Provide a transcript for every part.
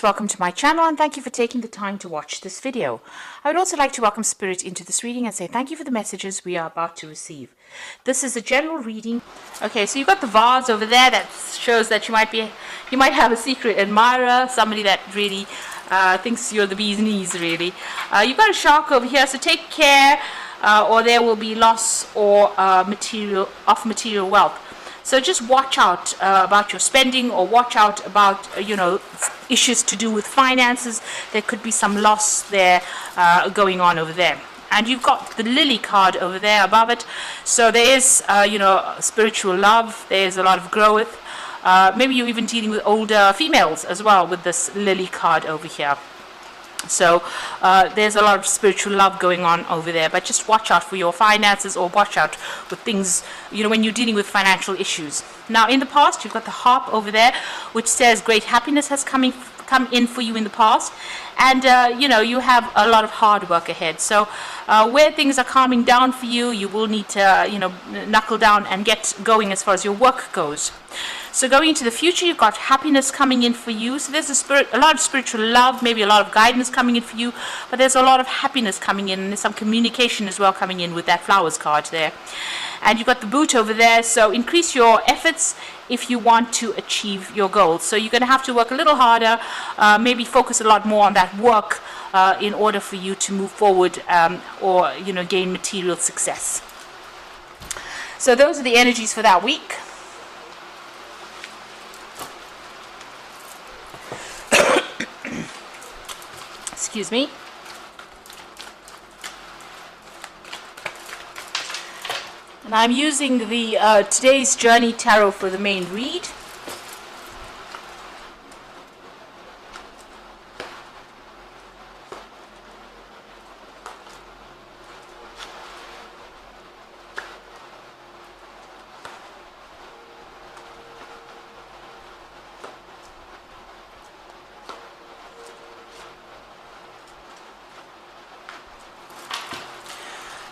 Welcome to my channel and thank you for taking the time to watch this video. I would also like to welcome Spirit into this reading and say thank you for the messages we are about to receive. This is a general reading. Okay, so you've got the vase over there that shows that you might have a secret admirer, somebody that really thinks you're the bee's knees, really. You've got a shark over here, so take care or there will be loss or material wealth. So just watch out about your spending, or watch out about, issues to do with finances. There could be some loss there going on over there. And you've got the lily card over there above it. So there is, spiritual love. There's a lot of growth. Maybe you're even dealing with older females as well with this lily card over here. So there's a lot of spiritual love going on over there, but just watch out for your finances, or watch out with things, when you're dealing with financial issues. Now, in the past, you've got the harp over there, which says great happiness has come in for you in the past, and you have a lot of hard work ahead. So where things are calming down for you, you will need to knuckle down and get going as far as your work goes. So going into the future, you've got happiness coming in for you. So there's a lot of spiritual love, maybe a lot of guidance coming in for you, but there's a lot of happiness coming in, and there's some communication as well coming in with that flowers card there. And you've got the boot over there, so increase your efforts if you want to achieve your goals. So you're going to have to work a little harder, maybe focus a lot more on that work in order for you to move forward or gain material success. So those are the energies for that week. Excuse me. And I'm using the Today's Journey Tarot for the main read.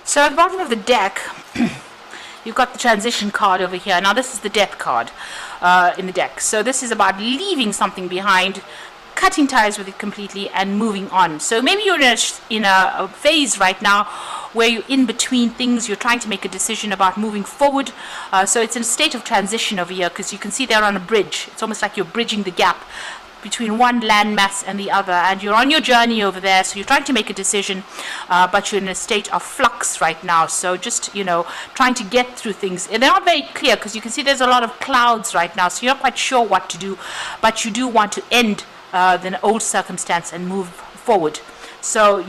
So at the bottom of the deck, you've got the transition card over here. Now this is the death card in the deck. So this is about leaving something behind, cutting ties with it completely, and moving on. So maybe you're in a phase right now where you're in between things. You're trying to make a decision about moving forward. So it's in a state of transition over here, because you can see they're on a bridge. It's almost like you're bridging the gap between one landmass and the other, and you're on your journey over there. So you're trying to make a decision, but you're in a state of flux right now. So just trying to get through things, and they're not very clear, because you can see there's a lot of clouds right now, so you're not quite sure what to do, but you do want to end the old circumstance and move forward. So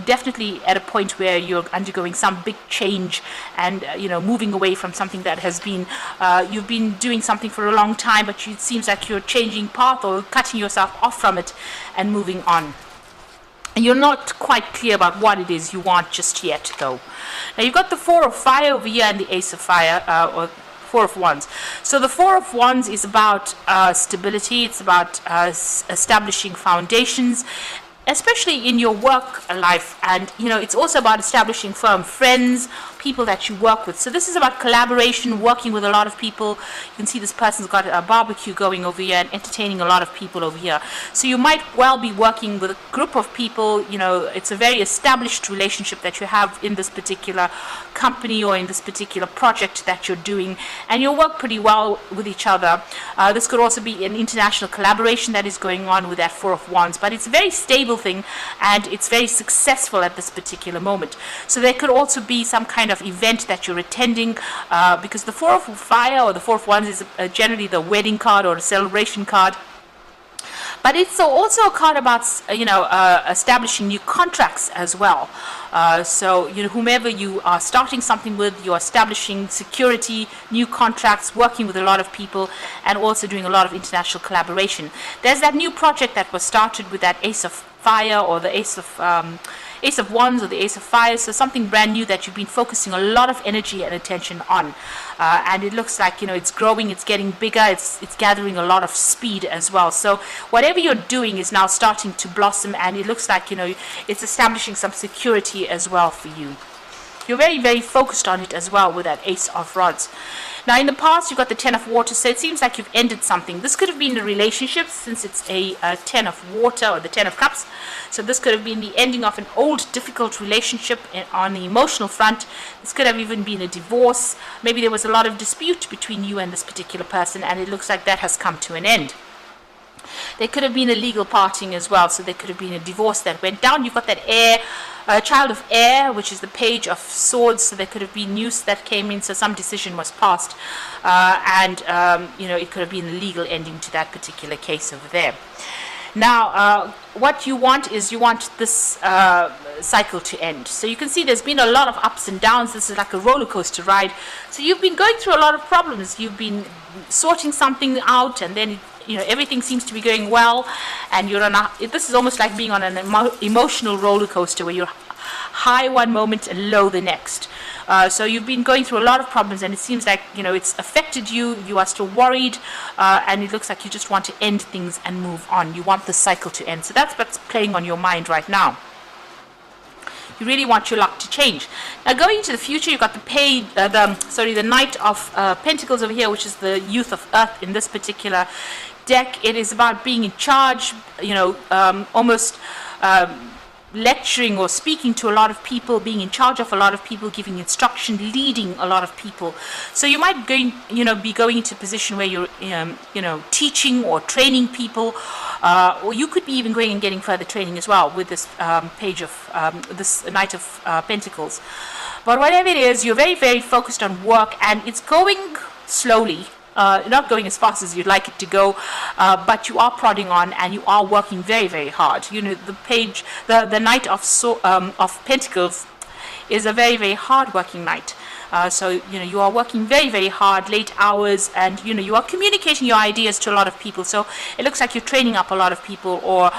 definitely at a point where you're undergoing some big change, and moving away from something that has been you've been doing something for a long time, but it seems like you're changing path or cutting yourself off from it and moving on. And you're not quite clear about what it is you want just yet, though. Now you've got the Four of Fire over here and the Ace of Fire, or Four of Wands. So the Four of Wands is about stability. It's about establishing foundations, especially in your work life, and it's also about establishing firm friends, people that you work with. So this is about collaboration, working with a lot of people. You can see this person's got a barbecue going over here and entertaining a lot of people over here. So you might well be working with a group of people. It's a very established relationship that you have in this particular company or in this particular project that you're doing, and you'll work pretty well with each other. This could also be an international collaboration that is going on with that Four of Wands, but it's a very stable thing, and it's very successful at this particular moment. So there could also be some kind of event that you're attending, because the Four of Fire or the Four of Wands is generally the wedding card or a celebration card. But it's also a card about establishing new contracts as well. So whomever you are starting something with, you're establishing security, new contracts, working with a lot of people, and also doing a lot of international collaboration. There's that new project that was started with that Ace of Fire or the Ace of Wands or the Ace of Fire. So something brand new that you've been focusing a lot of energy and attention on, and it looks like it's growing, it's getting bigger, it's gathering a lot of speed as well. So whatever you're doing is now starting to blossom, and it looks like it's establishing some security as well for you. You're very, very focused on it as well with that Ace of Rods. Now, in the past, you've got the Ten of Water, so it seems like you've ended something. This could have been a relationship, since it's a Ten of Water or the Ten of Cups. So this could have been the ending of an old, difficult relationship on the emotional front. This could have even been a divorce. Maybe there was a lot of dispute between you and this particular person, and it looks like that has come to an end. There could have been a legal parting as well, so there could have been a divorce that went down. You've got that air, child of air, which is the Page of Swords, so there could have been news that came in, so some decision was passed, and it could have been a legal ending to that particular case over there. Now, what you want is this cycle to end. So you can see there's been a lot of ups and downs. This is like a roller coaster ride. So you've been going through a lot of problems. You've been sorting something out, and then everything seems to be going well, and you're on this is almost like being on an emotional roller coaster where you're high one moment and low the next. So you've been going through a lot of problems, and it seems like it's affected you. You are still worried, and it looks like you just want to end things and move on. You want the cycle to end. So that's what's playing on your mind right now. You really want your luck to change. Now, going into the future, you've got the Knight of Pentacles over here, which is the Youth of Earth in this particular deck. It is about being in charge, almost lecturing or speaking to a lot of people, being in charge of a lot of people, giving instruction, leading a lot of people. So you might be going into a position where you're teaching or training people, or you could be even going and getting further training as well with this page of this Knight of Pentacles. But whatever it is, you're very, very focused on work, and it's going slowly. Not going as fast as you'd like it to go, but you are prodding on, and you are working very, very hard. The Knight of Pentacles is a very, very hard-working knight. So you are working very, very hard, late hours, and you are communicating your ideas to a lot of people. So it looks like you're training up a lot of people, or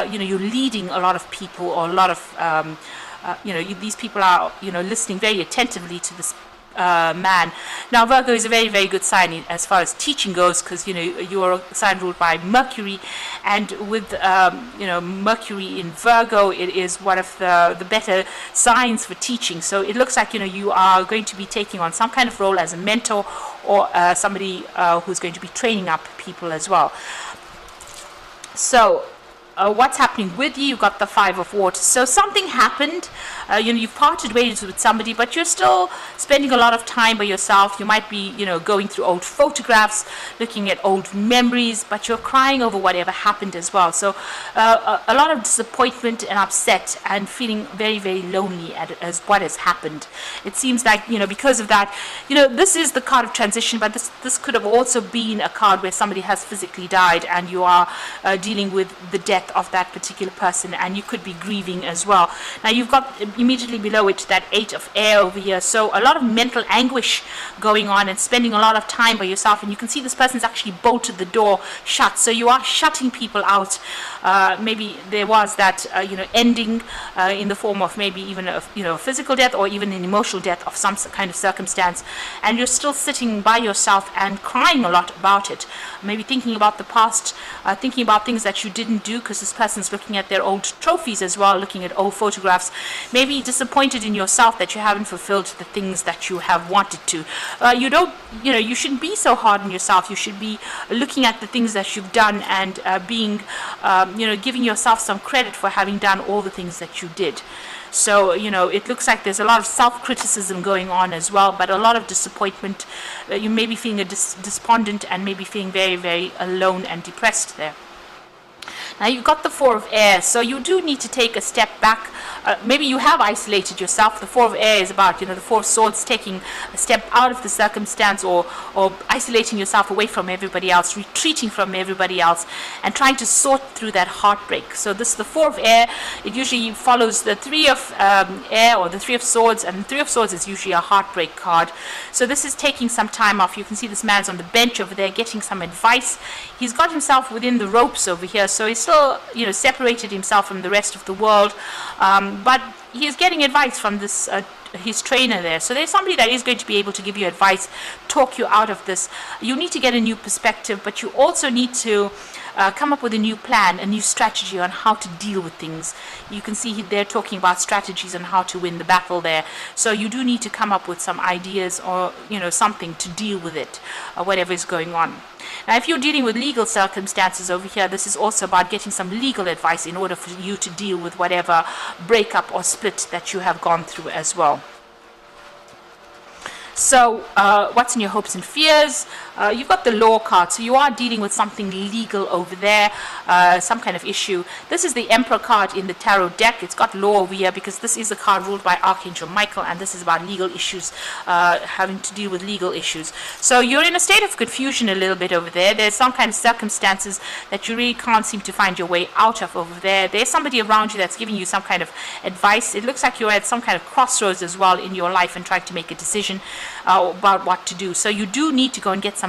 you're leading a lot of people, or a lot of these people are listening very attentively to this man. Now, Virgo is a very, very good sign as far as teaching goes, because you are a sign ruled by Mercury, and with Mercury in Virgo, it is one of the better signs for teaching. So it looks like you are going to be taking on some kind of role as a mentor, or somebody who's going to be training up people as well. So what's happening with you? You've got the Five of Water. So something happened. You've parted ways with somebody, but you're still spending a lot of time by yourself. You might be, going through old photographs, looking at old memories, but you're crying over whatever happened as well. So a lot of disappointment and upset, and feeling very, very lonely as what has happened. It seems like, because of that, this is the card of transition, but this could have also been a card where somebody has physically died, and you are dealing with the death of that particular person, and you could be grieving as well. Now, you've got immediately below it that Eight of Air over here, so a lot of mental anguish going on, and spending a lot of time by yourself, and you can see this person's actually bolted the door shut, so you are shutting people out. Maybe there was that ending in the form of maybe even a physical death, or even an emotional death of some kind of circumstance, and you're still sitting by yourself and crying a lot about it, maybe thinking about the past, thinking about things that you didn't do, because this person's looking at their old trophies as well, looking at old photographs, maybe disappointed in yourself that you haven't fulfilled the things that you have wanted to. You shouldn't be so hard on yourself. You should be looking at the things that you've done, and giving yourself some credit for having done all the things that you did. So, it looks like there's a lot of self-criticism going on as well, but a lot of disappointment. You may be feeling despondent, and maybe feeling very, very alone and depressed there. Now, you've got the Four of Air, so you do need to take a step back. Maybe you have isolated yourself. The Four of Air is about, the Four of Swords, taking a step out of the circumstance, or isolating yourself away from everybody else, retreating from everybody else, and trying to sort through that heartbreak. So this is the Four of Air. It usually follows the Three of Air, or the Three of Swords, and the Three of Swords is usually a heartbreak card. So this is taking some time off. You can see this man's on the bench over there getting some advice. He's got himself within the ropes over here, so he's still, separated himself from the rest of the world, but he is getting advice from this his trainer there. So there's somebody that is going to be able to give you advice, talk you out of this. You need to get a new perspective, but you also need to come up with a new plan, a new strategy on how to deal with things. You can see they're talking about strategies on how to win the battle there. So you do need to come up with some ideas or, something to deal with it, whatever is going on. Now, if you're dealing with legal circumstances over here, this is also about getting some legal advice in order for you to deal with whatever breakup or split that you have gone through as well. So what's in your hopes and fears? You've got the law card, so you are dealing with something legal over there, some kind of issue. This is the Emperor card in the tarot deck. It's got law over here because this is a card ruled by Archangel Michael, and this is about legal issues, having to deal with legal issues. So you're in a state of confusion a little bit over there. There's some kind of circumstances that you really can't seem to find your way out of over there. There's somebody around you that's giving you some kind of advice. It looks like you're at some kind of crossroads as well in your life and trying to make a decision about what to do. So you do need to go and get some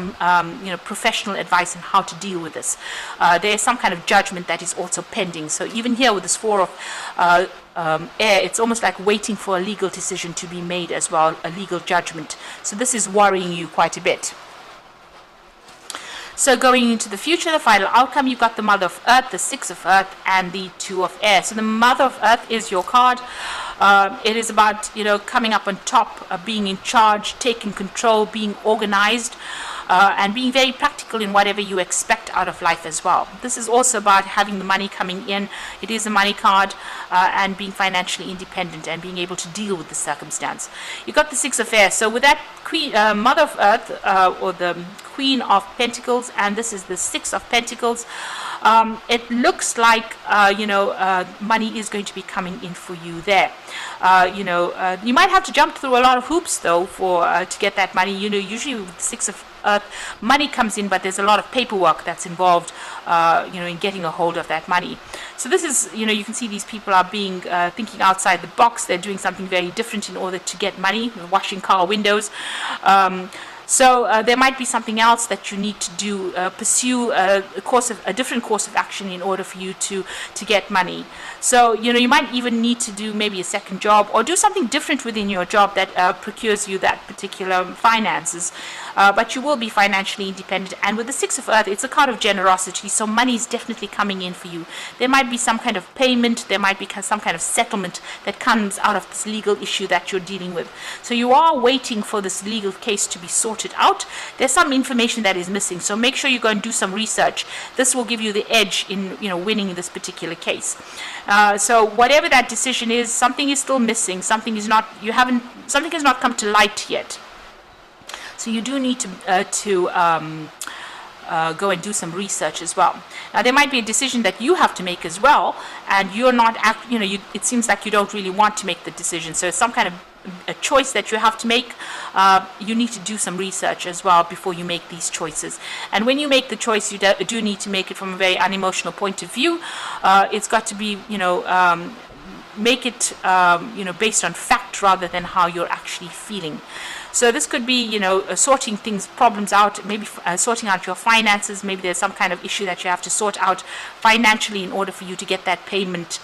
professional advice on how to deal with this. There's some kind of judgment that is also pending. So even here with this 4 of air, it's almost like waiting for a legal decision to be made as well, a legal judgment. So this is worrying you quite a bit. So going into the future, the final outcome, you've got the Mother of Earth, the 6 of Earth, and the 2 of Air. So the Mother of Earth is your card. It is about, coming up on top, being in charge, taking control, being organized, and being very practical in whatever you expect out of life as well. This is also about having the money coming in. It is a money card, and being financially independent and being able to deal with the circumstance. You got the 6 of Air. So with that Queen, Mother of Earth, or the Queen of Pentacles, and this is the 6 of Pentacles, it looks like money is going to be coming in for you there. You might have to jump through a lot of hoops though for to get that money. Usually with the 6 of Earth, money comes in, but there's a lot of paperwork that's involved in getting a hold of that money. So this is, you can see these people are being thinking outside the box. They're doing something very different in order to get money, washing car windows. So there might be something else that you need to do, pursue a different course of action in order for you to get money. So you might even need to do maybe a second job or do something different within your job that procures you that particular finances. But you will be financially independent. And with the 6 of Earth, it's a card of generosity, so money is definitely coming in for you. There might be some kind of payment, there might be some kind of settlement that comes out of this legal issue that you're dealing with. So you are waiting for this legal case to be sorted out. There's some information that is missing, so make sure you go and do some research. This will give you the edge in winning this particular case. So whatever that decision is, something is still missing. Something has not come to light yet. So you do need to go and do some research as well. Now there might be a decision that you have to make as well, and you're not, it seems like you don't really want to make the decision. So it's some kind of a choice that you have to make. You need to do some research as well before you make these choices. And when you make the choice, you do need to make it from a very unemotional point of view. It's got to be, make it, based on fact rather than how you're actually feeling. So this could be, sorting problems out, maybe sorting out your finances. Maybe there's some kind of issue that you have to sort out financially in order for you to get that payment.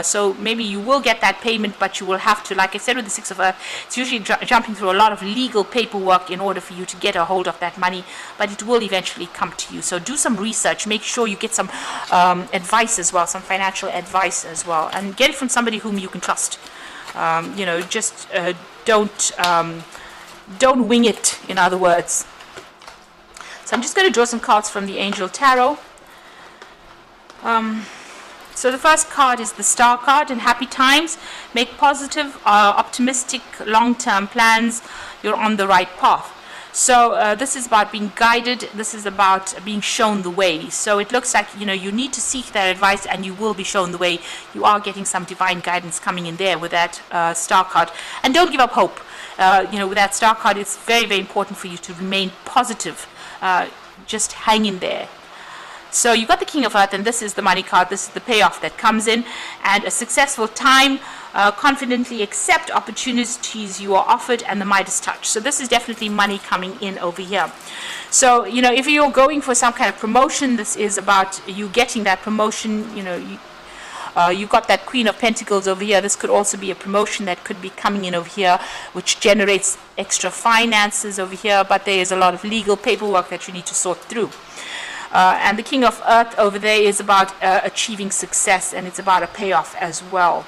So maybe you will get that payment, but you will have to, like I said with the 6 of Earth, it's usually jumping through a lot of legal paperwork in order for you to get a hold of that money, but it will eventually come to you. So do some research, make sure you get some advice as well, some financial advice as well, and get it from somebody whom you can trust. Just don't wing it, in other words. So I'm just going to draw some cards from the Angel Tarot. So the first card is the Star card. In happy times, make positive, optimistic, long-term plans. You're on the right path. So this is about being guided. This is about being shown the way. So it looks like, you need to seek that advice and you will be shown the way. You are getting some divine guidance coming in there with that Star card. And don't give up hope. With that Star card, it's very, very important for you to remain positive. Just hang in there. So you've got the King of Earth, and this is the money card. This is the payoff that comes in, and a successful time. Confidently accept opportunities you are offered, and the Midas touch. So this is definitely money coming in over here. So if you're going for some kind of promotion, this is about you getting that promotion. You've got that Queen of Pentacles over here. This could also be a promotion that could be coming in over here, which generates extra finances over here, but there is a lot of legal paperwork that you need to sort through. And the King of Earth over there is about achieving success, and it's about a payoff as well.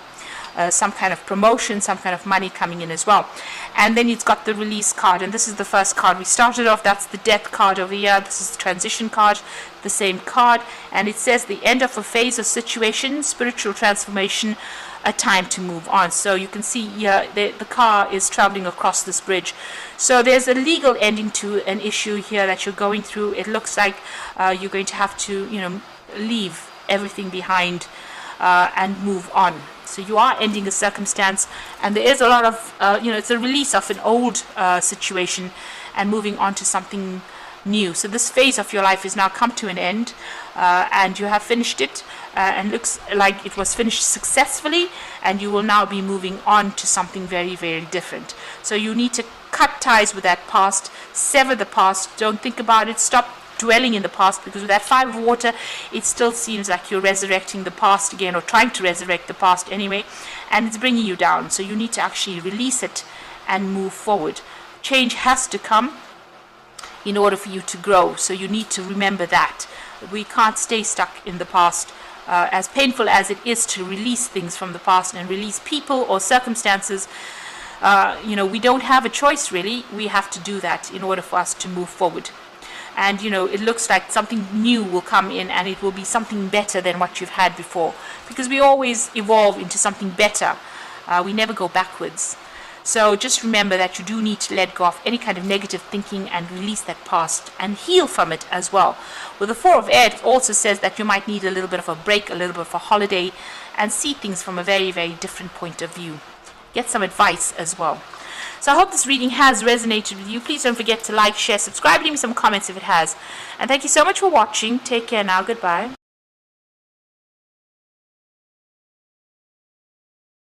Some kind of promotion, some kind of money coming in as well. And then it's got the release card, and this is the first card we started off. That's the death card over here. This is the transition card, the same card, and it says the end of a phase or situation, spiritual transformation, a time to move on. So you can see here the car is traveling across this bridge. So there's a legal ending to an issue here that you're going through. It looks like you're going to have to, leave everything behind and move on. So you are ending a circumstance, and there is a lot of, it's a release of an old situation and moving on to something new. So this phase of your life is now come to an end, and you have finished it, and looks like it was finished successfully, and you will now be moving on to something very, very different. So you need to cut ties with that past, sever the past, don't think about it, stop dwelling in the past, because with that 5 of water, it still seems like you're resurrecting the past again, or trying to resurrect the past anyway, and it's bringing you down. So you need to actually release it and move forward. Change has to come in order for you to grow, so you need to remember that. We can't stay stuck in the past. As painful as it is to release things from the past and release people or circumstances, we don't have a choice really. We have to do that in order for us to move forward. And it looks like something new will come in, and it will be something better than what you've had before, because we always evolve into something better. We never go backwards. So just remember that you do need to let go of any kind of negative thinking and release that past and heal from it as well. With the 4 of Air, it also says that you might need a little bit of a break, a little bit of a holiday, and see things from a very, very different point of view. Get some advice as well. So I hope this reading has resonated with you. Please don't forget to like, share, subscribe, leave me some comments if it has. And thank you so much for watching. Take care now. Goodbye.